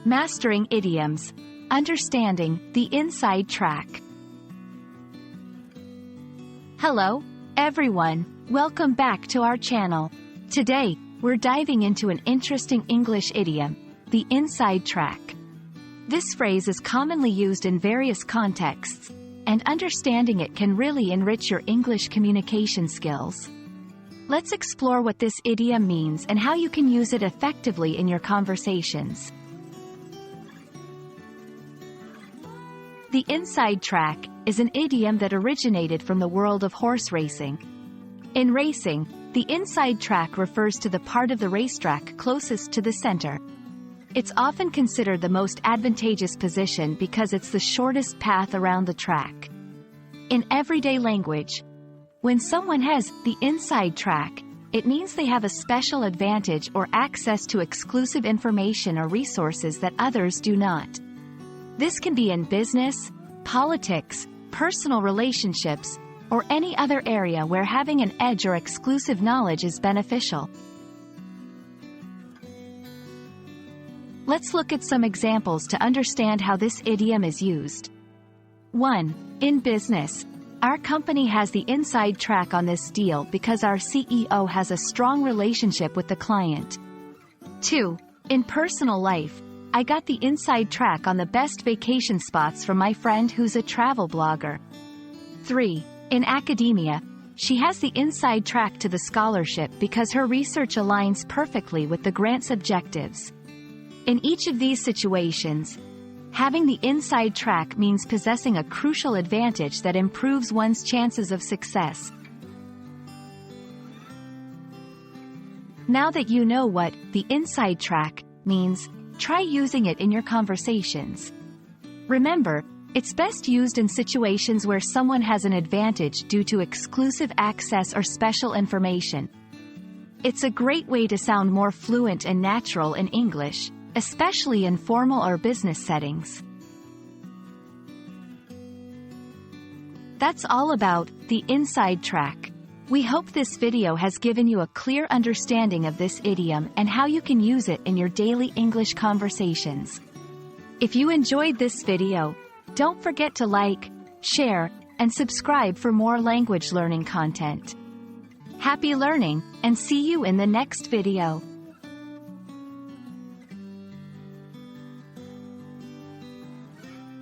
Mastering idioms. Understanding the inside track. Hello, everyone. Welcome back to our channel. Today, we're diving into an interesting English idiom, the inside track. This phrase is commonly used in various contexts, and understanding it can really enrich your English communication skills. Let's explore what this idiom means and how you can use it effectively in your conversations. The inside track is an idiom that originated from the world of horse racing. In racing, the inside track refers to the part of the racetrack closest to the center. It's often considered the most advantageous position because it's the shortest path around the track. In everyday language, when someone has the inside track, it means they have a special advantage or access to exclusive information or resources that others do not. This can be in business, politics, personal relationships, or any other area where having an edge or exclusive knowledge is beneficial. Let's look at some examples to understand how this idiom is used. 1. In business, our company has the inside track on this deal because our CEO has a strong relationship with the client. 2. In personal life, I got the inside track on the best vacation spots from my friend who's a travel blogger. 3. In academia, she has the inside track to the scholarship because her research aligns perfectly with the grant's objectives. In each of these situations, having the inside track means possessing a crucial advantage that improves one's chances of success. Now that you know what the inside track means, try using it in your conversations. Remember, it's best used in situations where someone has an advantage due to exclusive access or special information. It's a great way to sound more fluent and natural in English, especially in formal or business settings. That's all about the inside track. We hope this video has given you a clear understanding of this idiom and how you can use it in your daily English conversations. If you enjoyed this video, don't forget to like, share, and subscribe for more language learning content. Happy learning, and see you in the next video.